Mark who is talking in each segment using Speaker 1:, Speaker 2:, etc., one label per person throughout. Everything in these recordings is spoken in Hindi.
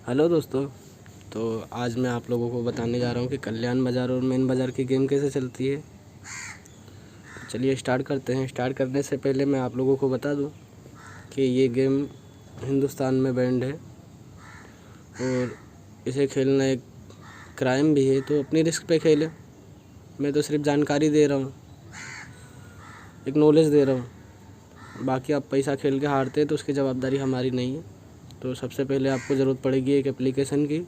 Speaker 1: हेलो दोस्तों। तो आज मैं आप लोगों को बताने जा रहा हूँ कि कल्याण बाज़ार और मेन बाज़ार की गेम कैसे चलती है। तो चलिए स्टार्ट करते हैं। स्टार्ट करने से पहले मैं आप लोगों को बता दूँ कि ये गेम हिंदुस्तान में बैंड है और इसे खेलना एक क्राइम भी है, तो अपनी रिस्क पे खेलें। मैं तो सिर्फ जानकारी दे रहा हूँ, एक नॉलेज दे रहा हूँ। बाकी आप पैसा खेल के हारते हैं तो उसकी जवाबदारी हमारी नहीं है। तो सबसे पहले आपको ज़रूरत पड़ेगी एक एप्लीकेशन की,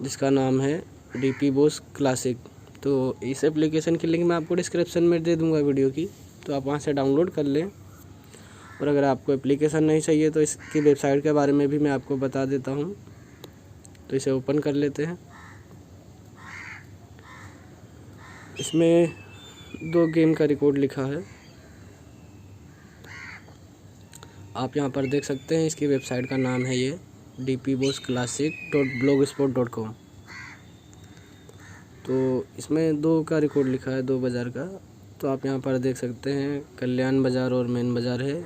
Speaker 1: जिसका नाम है DP Boss क्लासिक। तो इस एप्लीकेशन की लिंक मैं आपको डिस्क्रिप्शन में दे दूंगा वीडियो की, तो आप वहां से डाउनलोड कर लें। और अगर आपको एप्लीकेशन नहीं चाहिए तो इसकी वेबसाइट के बारे में भी मैं आपको बता देता हूं। तो इसे ओपन कर लेते हैं। इसमें 2 गेम का रिकॉर्ड लिखा है, आप यहाँ पर देख सकते हैं। इसकी वेबसाइट का नाम है ये dpbossclassic.blogspot.com। तो इसमें 2 का रिकॉर्ड लिखा है, 2 बाज़ार का। तो आप यहाँ पर देख सकते हैं कल्याण बाज़ार और मेन बाज़ार है।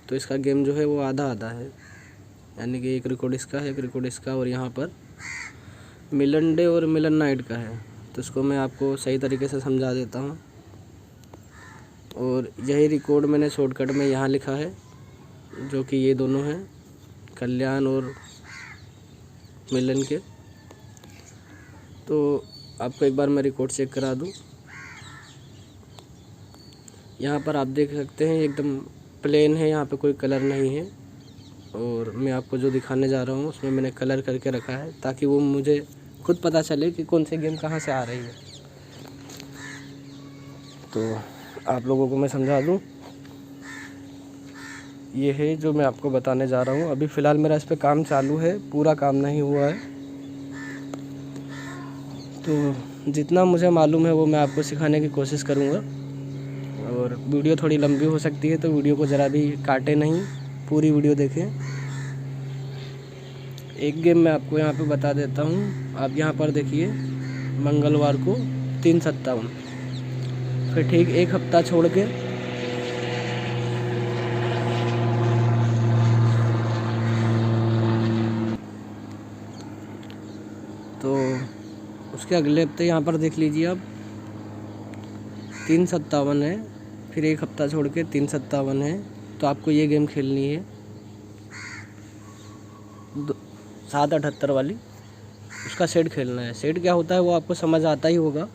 Speaker 1: तो इसका गेम जो है वो आधा आधा है, यानी कि एक रिकॉर्ड इसका है, एक रिकॉर्ड इसका, और यहाँ पर मिलन डे और मिलन नाइट का है। तो इसको मैं आपको सही तरीके से समझा देता हूँ। और यही रिकॉर्ड मैंने शॉर्टकट में यहाँ लिखा है, जो कि ये दोनों हैं, कल्याण और मिलन के। तो आपको एक बार मैं रिकॉर्ड चेक करा दूँ। यहाँ पर आप देख सकते हैं एकदम प्लेन है, यहाँ पे कोई कलर नहीं है। और मैं आपको जो दिखाने जा रहा हूँ उसमें मैंने कलर करके रखा है, ताकि वो मुझे खुद पता चले कि कौन सी गेम कहाँ से आ रही है। तो आप लोगों को मैं समझा दूँ, ये है जो मैं आपको बताने जा रहा हूँ। अभी फ़िलहाल मेरा इस पर काम चालू है, पूरा काम नहीं हुआ है। तो जितना मुझे मालूम है वो मैं आपको सिखाने की कोशिश करूँगा। और वीडियो थोड़ी लंबी हो सकती है, तो वीडियो को ज़रा भी काटे नहीं, पूरी वीडियो देखें। एक गेम मैं आपको यहाँ पे बता देता हूँ। आप यहाँ पर देखिए, मंगलवार को 357, फिर ठीक 1 हफ्ता छोड़ के तो उसके अगले हफ्ते यहाँ पर देख लीजिए आप 357 है, फिर 1 हफ्ता छोड़ के 357 है। तो आपको ये गेम खेलनी है 778 वाली, उसका सेट खेलना है। सेट क्या होता है वो आपको समझ आता ही होगा,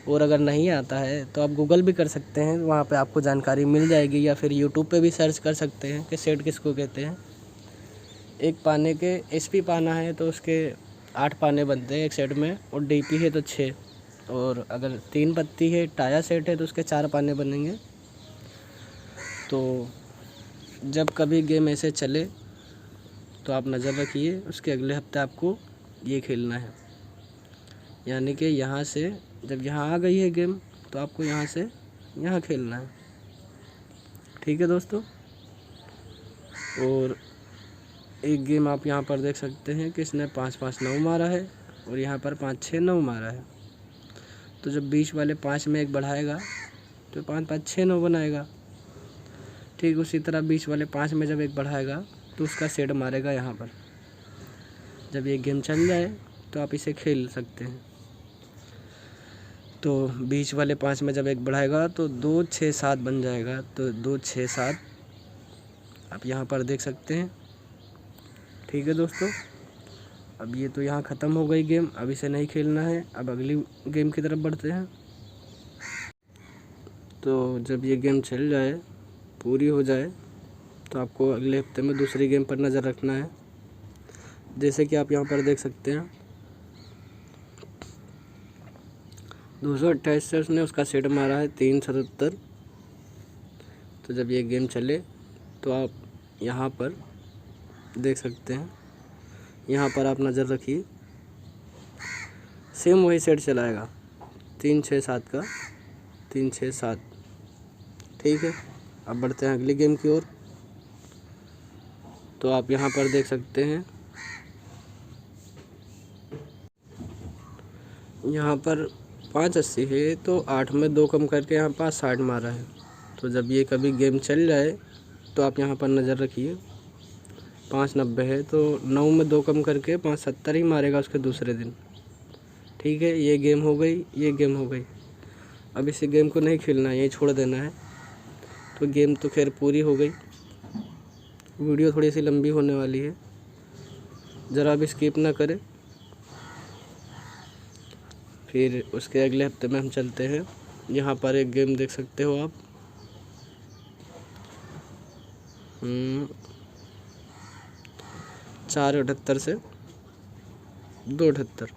Speaker 1: और अगर नहीं आता है तो आप गूगल भी कर सकते हैं, वहाँ पे आपको जानकारी मिल जाएगी। या फिर यूट्यूब पे भी सर्च कर सकते हैं कि सेट किसको कहते हैं। एक पाने के SP पाना है तो उसके 8 पाने बनते हैं एक सेट में, और DP है तो 6, और अगर 3 पत्ती है टाया सेट है तो उसके 4 पाने बनेंगे। तो जब कभी गेम ऐसे चले तो आप नज़र रखिए, उसके अगले हफ्ते आपको ये खेलना है। यानी कि यहाँ से जब यहाँ आ गई है गेम तो आपको यहाँ से यहाँ खेलना है। ठीक है दोस्तों। और एक गेम आप यहाँ पर देख सकते हैं कि इसने 5-5-9 मारा है, और यहाँ पर 5-6-9 मारा है। तो जब बीच वाले 5 में 1 बढ़ाएगा तो 5-5-6-9 बनाएगा। ठीक उसी तरह बीच वाले 5 में जब 1 बढ़ाएगा तो उसका सेट मारेगा यहाँ पर। जब ये गेम चल जाए तो आप इसे खेल सकते हैं। तो बीच वाले 5 में जब 1 बढ़ाएगा तो 2-6-7 बन जाएगा। तो 2-6-7 आप यहाँ पर देख सकते हैं। ठीक है दोस्तों, अब ये तो यहाँ ख़त्म हो गई गेम, अब इसे नहीं खेलना है। अब अगली गेम की तरफ बढ़ते हैं। तो जब ये गेम चल जाए, पूरी हो जाए, तो आपको अगले हफ्ते में दूसरी गेम पर नज़र रखना है। जैसे कि आप यहाँ पर देख सकते हैं 228 से उसने उसका सेट मारा है 377। तो जब ये गेम चले तो आप यहाँ पर देख सकते हैं, यहाँ पर आप नज़र रखिए, सेम वही सेट चलाएगा 3-6-7 का, 3-6-7। ठीक है, अब बढ़ते हैं अगली गेम की ओर। तो आप यहाँ पर देख सकते हैं, यहाँ पर 580 है तो 8 में 2 कम करके यहाँ 560 मारा है। तो जब ये कभी गेम चल जाए तो आप यहाँ पर नज़र रखिए, 590 है, तो 9 में 2 कम करके 570 ही मारेगा उसके दूसरे दिन। ठीक है, ये गेम हो गई, ये गेम हो गई। अब इसी गेम को नहीं खेलना है, यही छोड़ देना है। तो गेम तो खैर पूरी हो गई। वीडियो थोड़ी सी लंबी होने वाली है, ज़रा भी स्किप ना करें। फिर उसके अगले हफ्ते में हम चलते हैं। यहाँ पर एक गेम देख सकते हो आप, 478 से 278,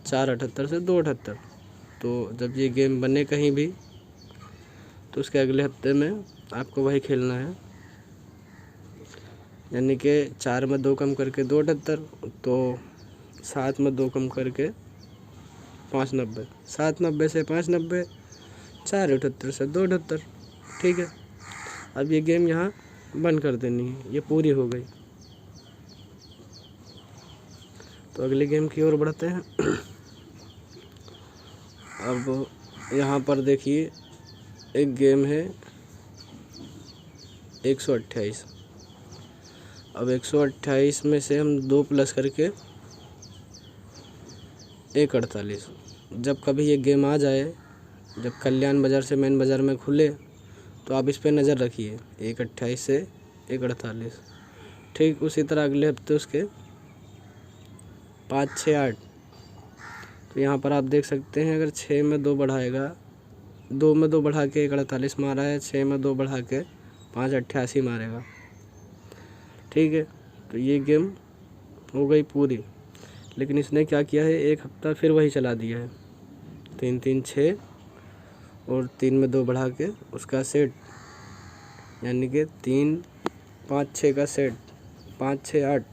Speaker 1: 478 से 278। तो जब ये गेम बने कहीं भी तो उसके अगले हफ्ते में आपको वही खेलना है, यानी कि 4 में 2 कम करके 278, तो 7 में 2 कम करके 590, 790 से 590, 478 से 278। ठीक है, अब ये गेम यहाँ बंद कर देनी है, ये पूरी हो गई। तो अगले गेम की ओर बढ़ते हैं। अब यहाँ पर देखिए एक गेम है 128। अब 128 में से हम 2 प्लस करके 148। जब कभी ये गेम आ जाए, जब कल्याण बाज़ार से मेन बाज़ार में खुले, तो आप इस पे नज़र रखिए, 128 से 148। ठीक उसी तरह अगले हफ्ते उसके 5, 6, 8। तो यहाँ पर आप देख सकते हैं, अगर 6 में 2 बढ़ाएगा, 2 में 2 बढ़ा के 148 मारा है, 6 में 2 बढ़ा के 588 मारेगा। ठीक है, तो ये गेम हो गई पूरी। लेकिन इसने क्या किया है, एक हफ्ता फिर वही चला दिया है, 3, 3, 6 और 3 में 2 बढ़ा के उसका सेट, यानी कि 3, 5, 6 का सेट, 5, 6, 8।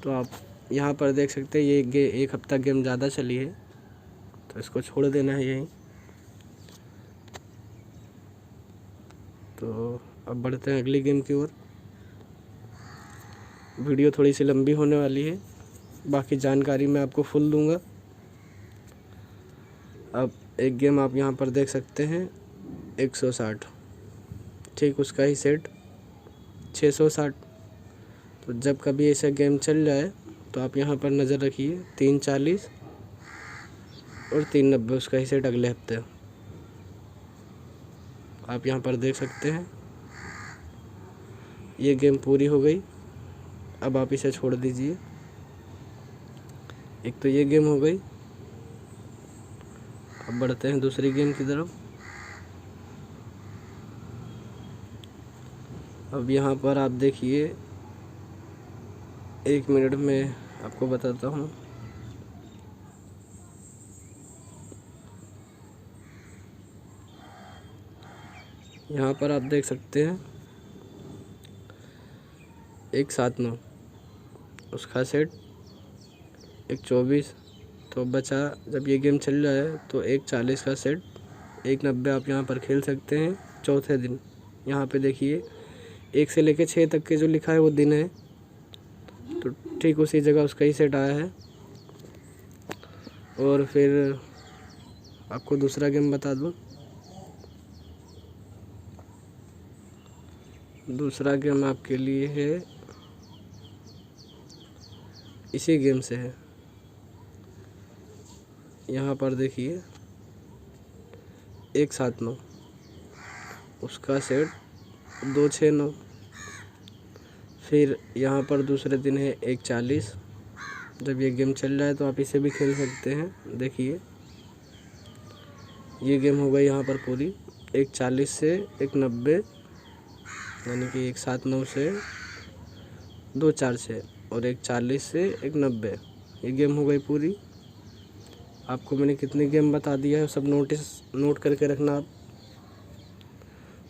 Speaker 1: तो आप यहाँ पर देख सकते हैं ये एक हफ्ता गेम ज़्यादा चली है, तो इसको छोड़ देना है यहीं। तो अब बढ़ते हैं अगली गेम की ओर। वीडियो थोड़ी सी लंबी होने वाली है, बाकी जानकारी मैं आपको फुल दूंगा। अब एक गेम आप यहाँ पर देख सकते हैं 160, ठीक उसका ही सेट 660। तो जब कभी ऐसा गेम चल जाए तो आप यहाँ पर नज़र रखिए, 340 और 390 उसका ही सेट अगले हफ्ते। आप यहाँ पर देख सकते हैं ये गेम पूरी हो गई। अब आप इसे छोड़ दीजिए। एक तो ये गेम हो गई। अब बढ़ते हैं दूसरी गेम की तरफ। अब यहाँ पर आप देखिए, 1 मिनट में आपको बताता हूँ। यहाँ पर आप देख सकते हैं 179 उसका सेट, 124। तो बचा, जब ये गेम चल रहा है तो 140 का सेट, 190 आप यहाँ पर खेल सकते हैं चौथे दिन। यहाँ पे देखिए 1 से लेकर 6 तक के जो लिखा है वो दिन है, तो ठीक उसी जगह उसका ही सेट आया है। और फिर आपको दूसरा गेम बता दूँ। दूसरा गेम आपके लिए है, इसी गेम से है। यहाँ पर देखिए 179 उसका सेट, 269। फिर यहाँ पर दूसरे दिन है 140। जब ये गेम चल रहा है तो आप इसे भी खेल सकते हैं। देखिए ये गेम हो गई यहाँ पर पूरी, 140 से 190, यानी कि 179 से 246 और 140 से 190। ये गेम हो गई पूरी। आपको मैंने कितने गेम बता दिया है, सब नोट करके रखना आप।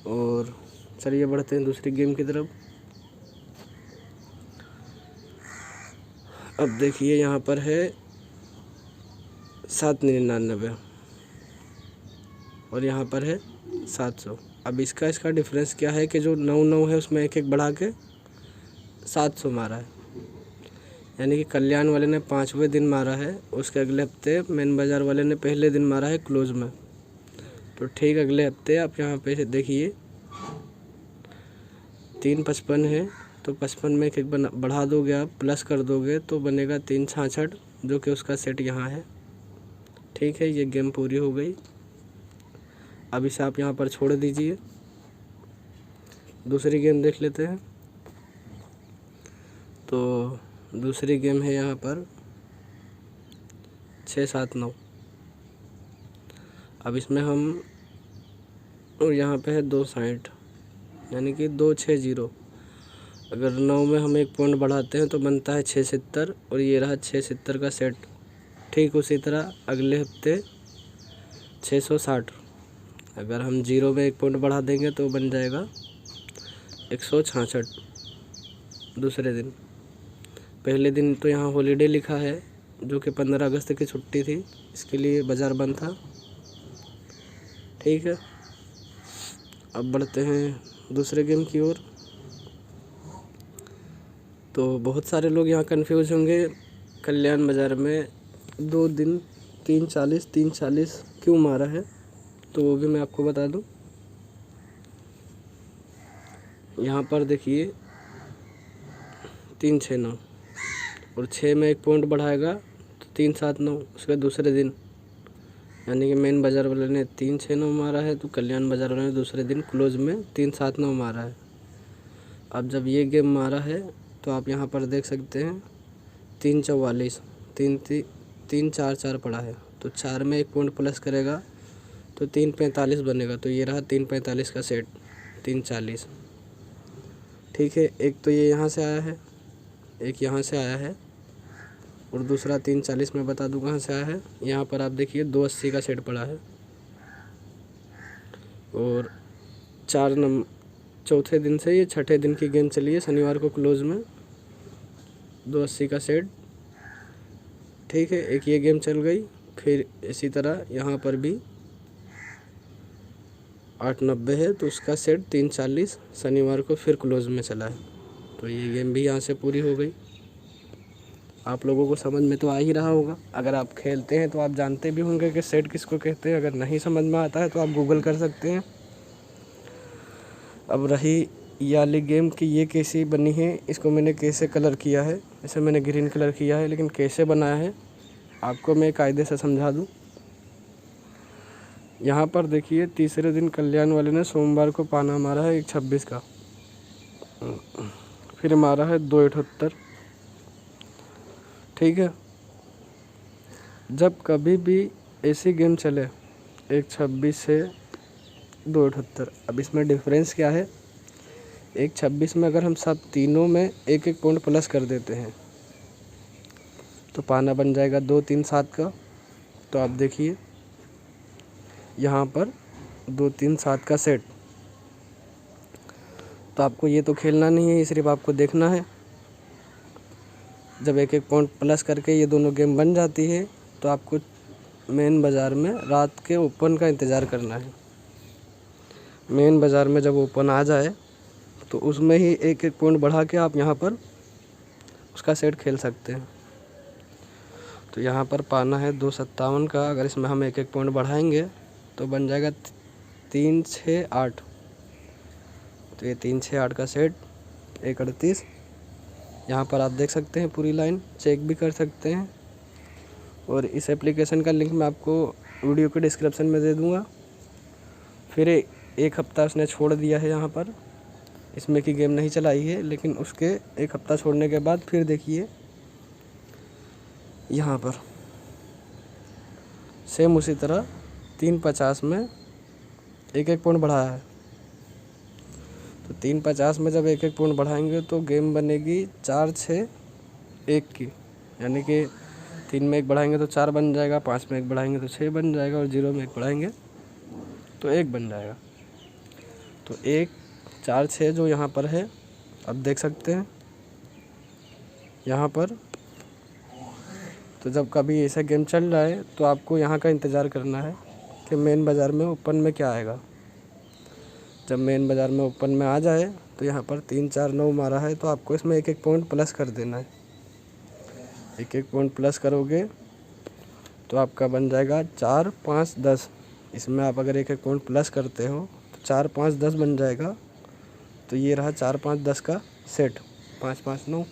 Speaker 1: और चलिए बढ़ते हैं दूसरी गेम की तरफ। अब देखिए यहाँ पर है 799 और यहाँ पर है 700। अब इसका डिफरेंस क्या है कि जो 99 है उसमें 1 1 बढ़ा के 700 मारा है, यानी कि कल्याण वाले ने 5वें दिन मारा है, उसके अगले हफ्ते मेन बाज़ार वाले ने पहले दिन मारा है क्लोज में। तो ठीक अगले हफ्ते आप यहाँ पे देखिए 355 है तो 55 में एक बढ़ा दोगे आप, प्लस कर दोगे तो बनेगा 366, जो कि उसका सेट यहाँ है। ठीक है, ये गेम पूरी हो गई। अब इसे आप यहाँ पर छोड़ दीजिए। दूसरी गेम देख लेते हैं। तो दूसरी गेम है यहाँ पर 679। अब इसमें हम, और यहाँ पे है 260, यानी कि 260। अगर 9 में हम एक पॉइंट बढ़ाते हैं तो बनता है 670, और ये रहा 670 का सेट। ठीक उसी तरह अगले हफ्ते 660। अगर हम 0 में एक पॉइंट बढ़ा देंगे तो बन जाएगा 166 दूसरे दिन। पहले दिन तो यहाँ हॉलीडे लिखा है, जो कि 15 अगस्त की छुट्टी थी, इसके लिए बाज़ार बंद था। ठीक है, अब बढ़ते हैं दूसरे गेम की ओर। तो बहुत सारे लोग यहाँ कंफ्यूज होंगे, कल्याण बाज़ार में 2 दिन 340 क्यों मारा है, तो वो भी मैं आपको बता दूं। यहाँ पर देखिए 369, और 6 में एक पॉइंट बढ़ाएगा तो 379 उसके दूसरे दिन, यानी कि मेन बाज़ार वाले ने 369 मारा है, तो कल्याण बाज़ार वाले ने दूसरे दिन क्लोज में 379 मारा है। अब जब ये गेम मारा है तो आप यहाँ पर देख सकते हैं 344, 344 पड़ा है, तो 4 में एक पॉइंट प्लस करेगा तो 345 बनेगा। तो ये रहा 345 का सेट, 340। ठीक है, एक तो ये यहाँ से आया है, एक यहाँ से आया है, और दूसरा 340 में बता दूँ कहाँ से आया है। यहाँ पर आप देखिए 280 का सेट पड़ा है, और चौथे दिन से ये छठे दिन की गेम चली है, शनिवार को क्लोज में 280 का सेट। ठीक है, एक ये गेम चल गई। फिर इसी तरह यहाँ पर भी 890 है, तो उसका सेट 340 शनिवार को फिर क्लोज में चला है। तो ये गेम भी यहाँ से पूरी हो गई। आप लोगों को समझ में तो आ ही रहा होगा। अगर आप खेलते हैं तो आप जानते भी होंगे कि सेट किसको कहते हैं। अगर नहीं समझ में आता है तो आप गूगल कर सकते हैं। अब रही ये वाली गेम कि ये कैसी बनी है, इसको मैंने कैसे कलर किया है। इसे मैंने ग्रीन कलर किया है, लेकिन कैसे बनाया है आपको मैं कायदे से समझा दूँ। यहाँ पर देखिए तीसरे दिन कल्याण वाले ने सोमवार को पाना मारा है 126 का, फिर मारा है 278। ठीक है, जब कभी भी ऐसी गेम चले 126 से 278, अब इसमें डिफरेंस क्या है। 126 में अगर हम सब तीनों में एक एक पॉइंट प्लस कर देते हैं तो पाना बन जाएगा 237 का। तो आप देखिए यहाँ पर 237 का सेट। तो आपको ये तो खेलना नहीं है, सिर्फ आपको देखना है। जब एक एक पॉइंट प्लस करके ये दोनों गेम बन जाती है तो आपको मेन बाज़ार में रात के ओपन का इंतज़ार करना है। मेन बाज़ार में जब ओपन आ जाए तो उसमें ही एक एक पॉइंट बढ़ा के आप यहाँ पर उसका सेट खेल सकते हैं। तो यहाँ पर पाना है 257 का, अगर इसमें हम एक एक पॉइंट बढ़ाएंगे तो बन जाएगा 368। तो ये 368 का सेट 138। यहाँ पर आप देख सकते हैं, पूरी लाइन चेक भी कर सकते हैं। और इस एप्लीकेशन का लिंक मैं आपको वीडियो के डिस्क्रिप्शन में दे दूँगा। फिर एक हफ़्ता उसने छोड़ दिया है, यहाँ पर इसमें की गेम नहीं चलाई है, लेकिन उसके एक हफ़्ता छोड़ने के बाद फिर देखिए यहाँ पर सेम उसी तरह 350 में एक एक पॉइंट बढ़ाया है। तो 350 में जब एक एक पॉइंट बढ़ाएंगे तो गेम बनेगी 4-6-1 की, यानी कि 3 में एक बढ़ाएंगे तो 4 बन जाएगा, 5 में एक बढ़ाएंगे तो 6 बन जाएगा, और 0 में एक बढ़ाएंगे तो 1 बन जाएगा। तो 1 4 6 जो यहाँ पर है आप देख सकते हैं यहाँ पर। तो जब कभी ऐसा गेम चल रहा है तो आपको यहाँ का इंतज़ार करना है कि मेन बाज़ार में ओपन में क्या आएगा। जब मेन बाज़ार में ओपन में आ जाए तो यहाँ पर 349 मारा है, तो आपको इसमें एक एक पॉइंट प्लस कर देना है। एक एक पॉइंट प्लस करोगे तो आपका बन जाएगा 4 5 10। इसमें आप अगर एक एक पॉइंट प्लस करते हो तो 4 5 10 बन जाएगा। तो ये रहा 4 5 10 का सेट, 5 5 9।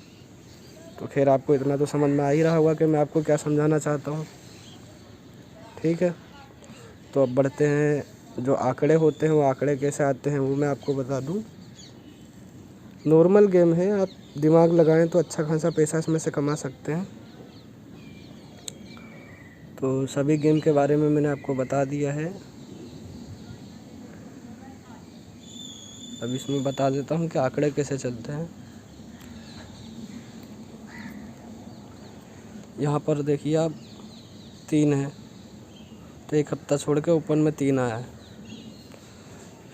Speaker 1: तो खैर आपको इतना तो समझ में आ ही रहा होगा कि मैं आपको क्या समझाना चाहता हूँ। ठीक है, तो अब बढ़ते हैं। जो आंकड़े होते हैं वो आंकड़े कैसे आते हैं वो मैं आपको बता दूँ। नॉर्मल गेम है, आप दिमाग लगाएं तो अच्छा खासा पैसा इसमें से कमा सकते हैं। तो सभी गेम के बारे में मैंने आपको बता दिया है। अब इसमें बता देता हूँ कि आंकड़े कैसे चलते हैं। यहाँ पर देखिए आप 3 है, तो एक हफ्ता छोड़ के ओपन में 3 आया है।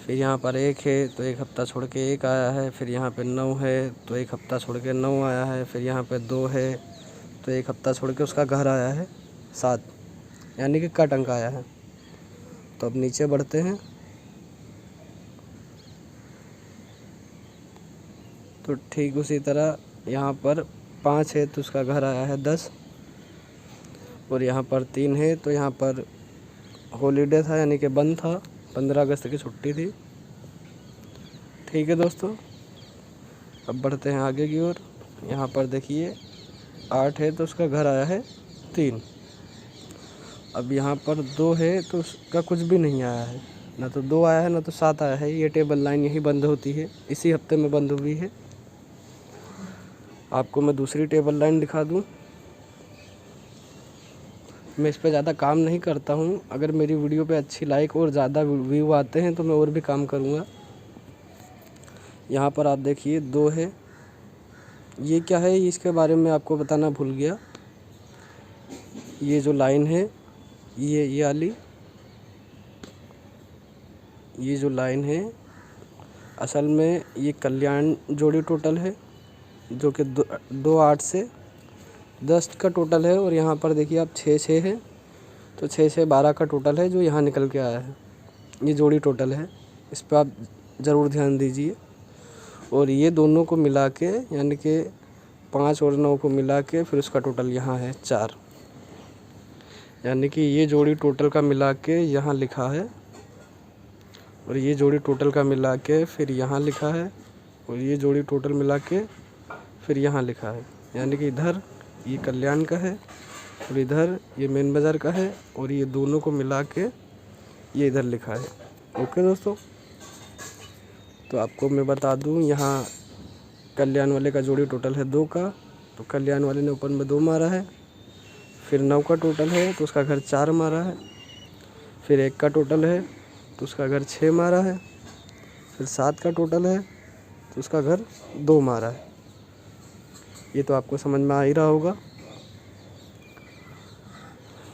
Speaker 1: फिर यहाँ पर 1 है तो एक हफ्ता छोड़ के 1 आया है। फिर यहाँ पे 9 है तो एक हफ्ता छोड़ के 9 आया है। फिर यहाँ पे 2 है तो एक हफ्ता छोड़ के उसका घर आया है 7, यानी कि कट अंक आया है। तो अब नीचे बढ़ते हैं। तो ठीक उसी तरह यहाँ पर 5 है तो उसका घर आया है 10, और यहाँ पर 3 है तो यहाँ पर हॉलीडे था, यानी कि बंद था, 15 अगस्त की छुट्टी थी। ठीक है दोस्तों, अब बढ़ते हैं आगे की ओर। यहाँ पर देखिए 8 है तो उसका घर आया है 3। अब यहाँ पर 2 है तो उसका कुछ भी नहीं आया है, ना तो 2 आया है ना तो 7 आया है। ये टेबल लाइन यही बंद होती है, इसी हफ्ते में बंद हुई है। आपको मैं दूसरी टेबल लाइन दिखा दूँ। मैं इस पे ज़्यादा काम नहीं करता हूँ, अगर मेरी वीडियो पे अच्छी लाइक और ज़्यादा व्यू आते हैं तो मैं और भी काम करूँगा। यहाँ पर आप देखिए 2 है, ये क्या है इसके बारे में आपको बताना भूल गया। ये जो लाइन है ये वाली, ये जो लाइन है असल में ये कल्याण जोड़ी टोटल है, जो कि 2 8 से 10 का टोटल है। और यहाँ पर देखिए आप 6 6 है तो 6 6 12 का टोटल है जो यहाँ निकल के आया है। ये जोड़ी टोटल है, इस पर आप ज़रूर ध्यान दीजिए। और ये दोनों को मिला के यानी कि 5 और 9 को मिला के फिर उसका टोटल यहाँ है 4, यानी कि ये जोड़ी टोटल का मिला के यहाँ लिखा है, और ये जोड़ी टोटल का मिला के फिर यहाँ लिखा है, और ये जोड़ी टोटल मिला के फिर यहाँ लिखा है। यानी कि इधर ये कल्याण का है और इधर ये मेन बाज़ार का है, और ये दोनों को मिला के ये इधर लिखा है। ओके दोस्तों, तो आपको मैं बता दूं, यहाँ कल्याण वाले का जोड़ी टोटल है 2 का, तो कल्याण वाले ने ओपन में 2 मारा है। फिर 9 का टोटल है तो उसका घर 4 मारा है। फिर 1 का टोटल है तो उसका घर 6 मारा है। फिर 7 का टोटल है तो उसका घर 2 मारा है। ये तो आपको समझ में आ ही रहा होगा।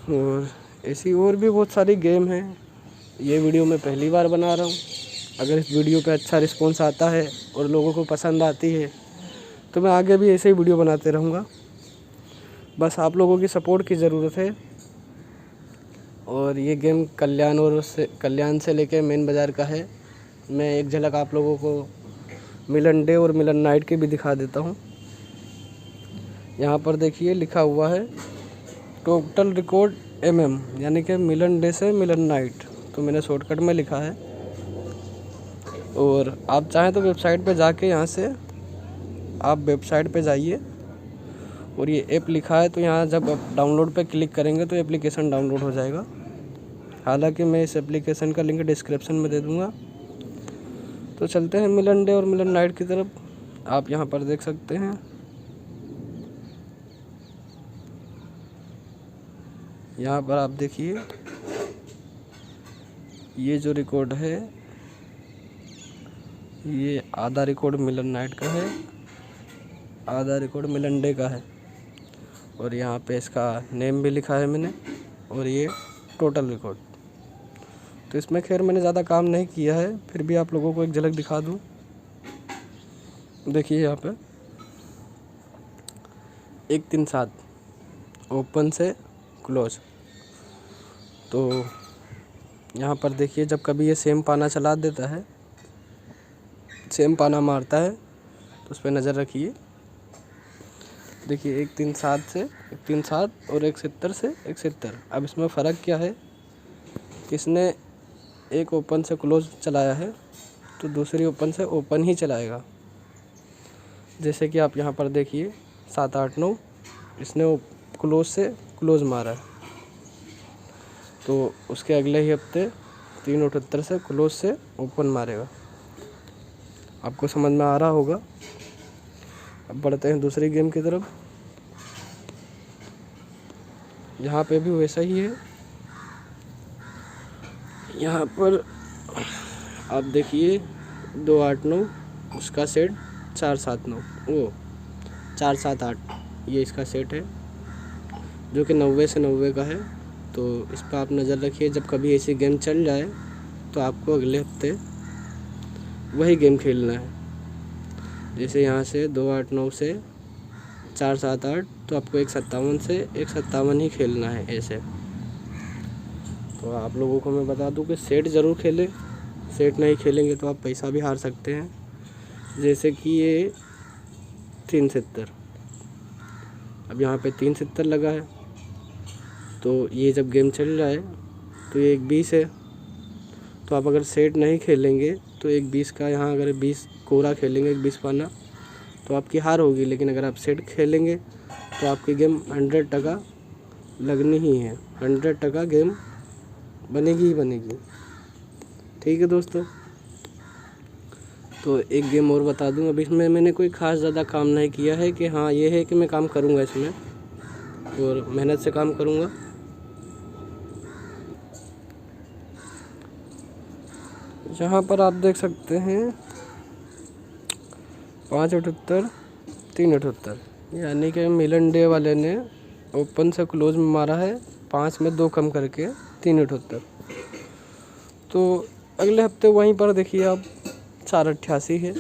Speaker 1: और ऐसी और भी बहुत सारी गेम हैं। ये वीडियो मैं पहली बार बना रहा हूँ। अगर इस वीडियो पे अच्छा रिस्पॉन्स आता है और लोगों को पसंद आती है तो मैं आगे भी ऐसे ही वीडियो बनाते रहूँगा। बस आप लोगों की सपोर्ट की ज़रूरत है। और ये गेम कल्याण से लेके मेन बाज़ार का है। मैं एक झलक आप लोगों को मिलन डे और मिलन नाइट के भी दिखा देता हूँ। यहाँ पर देखिए लिखा हुआ है टोटल रिकॉर्ड MM, यानी कि मिलन डे से मिलन नाइट, तो मैंने शॉर्टकट में लिखा है। और आप चाहें तो वेबसाइट पे जाके यहाँ से आप वेबसाइट पे जाइए, और ये ऐप लिखा है तो यहाँ जब आप डाउनलोड पे क्लिक करेंगे तो एप्लीकेशन डाउनलोड हो जाएगा। हालांकि मैं इस एप्लीकेशन का लिंक डिस्क्रिप्शन में दे दूँगा। तो चलते हैं मिलन डे और मिलन नाइट की तरफ। आप यहाँ पर देख सकते हैं, यहाँ पर आप देखिए ये जो रिकॉर्ड है ये आधा रिकॉर्ड मिलन नाइट का है, आधा रिकॉर्ड मिलन डे का है। और यहाँ पे इसका नेम भी लिखा है मैंने, और ये टोटल रिकॉर्ड। तो इसमें खैर मैंने ज़्यादा काम नहीं किया है, फिर भी आप लोगों को एक झलक दिखा दूँ। देखिए यहाँ पे 1 3 7 ओपन से क्लोज। तो यहाँ पर देखिए जब कभी ये सेम पाना चला देता है, सेम पाना मारता है, तो उस पर नज़र रखिए। देखिए 1 3 7 से 1 3 7 और 1 70 से 1 70। अब इसमें फ़र्क क्या है, किसने एक ओपन से क्लोज चलाया है तो दूसरी ओपन से ओपन ही चलाएगा। जैसे कि आप यहाँ पर देखिए 7 8 9 इसने क्लोज से क्लोज मारा है, तो उसके अगले ही हफ्ते 378 से क्लोज से ओपन मारेगा। आपको समझ में आ रहा होगा। अब बढ़ते हैं दूसरी गेम की तरफ। यहाँ पे भी वैसा ही है। यहाँ पर आप देखिए 2 8 9 उसका सेट 4 7 9 वो 4 7 8 ये इसका सेट है, जो कि 90 से 90 का है। तो इस पर आप नज़र रखिए। जब कभी ऐसी गेम चल जाए तो आपको अगले हफ्ते वही गेम खेलना है। जैसे यहाँ से 2 8 9 से 4 7 8, तो आपको 157 से 157 ही खेलना है ऐसे। तो आप लोगों को मैं बता दूं कि सेट ज़रूर खेलें। सेट नहीं खेलेंगे तो आप पैसा भी हार सकते हैं। जैसे कि ये 370, अब यहाँ पे 370 लगा है, तो ये जब गेम चल रहा है तो ये 1 20 है। तो आप अगर सेट नहीं खेलेंगे तो 1 20 का यहाँ अगर 20 कोरा खेलेंगे 1 20 पाना तो आपकी हार होगी। लेकिन अगर आप सेट खेलेंगे तो आपकी गेम 100% लगनी ही है, 100% गेम बनेगी ही बनेगी। ठीक है दोस्तों, तो एक गेम और बता दूं। अब इसमें मैंने कोई ख़ास ज़्यादा काम नहीं किया है कि हाँ ये है कि मैं काम करूँगा इसमें और मेहनत से काम करूँगा। यहाँ पर आप देख सकते हैं 578 378, यानी कि मिलन डे वाले ने ओपन से क्लोज में मारा है 5 में 2 कम करके 378। तो अगले हफ्ते वहीं पर देखिए आप 488 है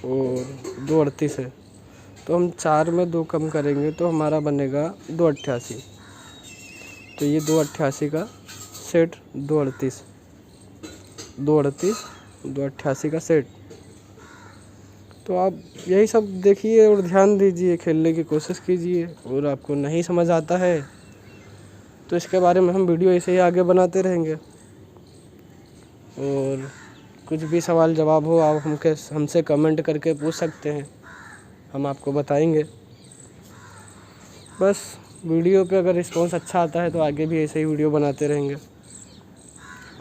Speaker 1: और 238 है। तो हम 4 में 2 कम करेंगे तो हमारा बनेगा 288। तो ये 288 का सेट 238 288 का सेट। तो आप यही सब देखिए और ध्यान दीजिए, खेलने की कोशिश कीजिए। और आपको नहीं समझ आता है तो इसके बारे में हम वीडियो ऐसे ही आगे बनाते रहेंगे। और कुछ भी सवाल जवाब हो आप हमसे कमेंट करके पूछ सकते हैं, हम आपको बताएंगे। बस वीडियो पे अगर रिस्पॉन्स अच्छा आता है तो आगे भी ऐसे ही वीडियो बनाते रहेंगे।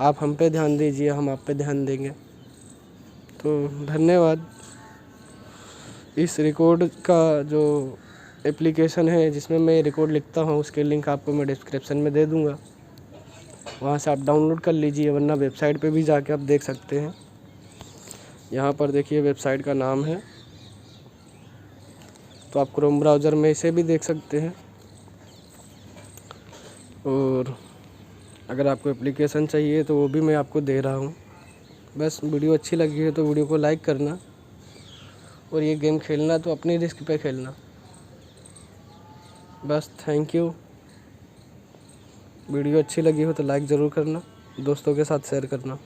Speaker 1: आप हम पे ध्यान दीजिए, हम आप पे ध्यान देंगे। तो धन्यवाद। इस रिकॉर्ड का जो एप्लीकेशन है जिसमें मैं रिकॉर्ड लिखता हूँ उसके लिंक आपको मैं डिस्क्रिप्शन में दे दूँगा, वहाँ से आप डाउनलोड कर लीजिए, वरना वेबसाइट पे भी जाके आप देख सकते हैं। यहाँ पर देखिए वेबसाइट का नाम है, तो आप क्रोम ब्राउज़र में इसे भी देख सकते हैं। और अगर आपको एप्लीकेशन चाहिए तो वो भी मैं आपको दे रहा हूँ। बस वीडियो अच्छी लगी है तो वीडियो को लाइक करना और ये गेम खेलना तो अपनी रिस्क पे खेलना। बस थैंक यू। वीडियो अच्छी लगी हो तो लाइक ज़रूर करना, दोस्तों के साथ शेयर करना।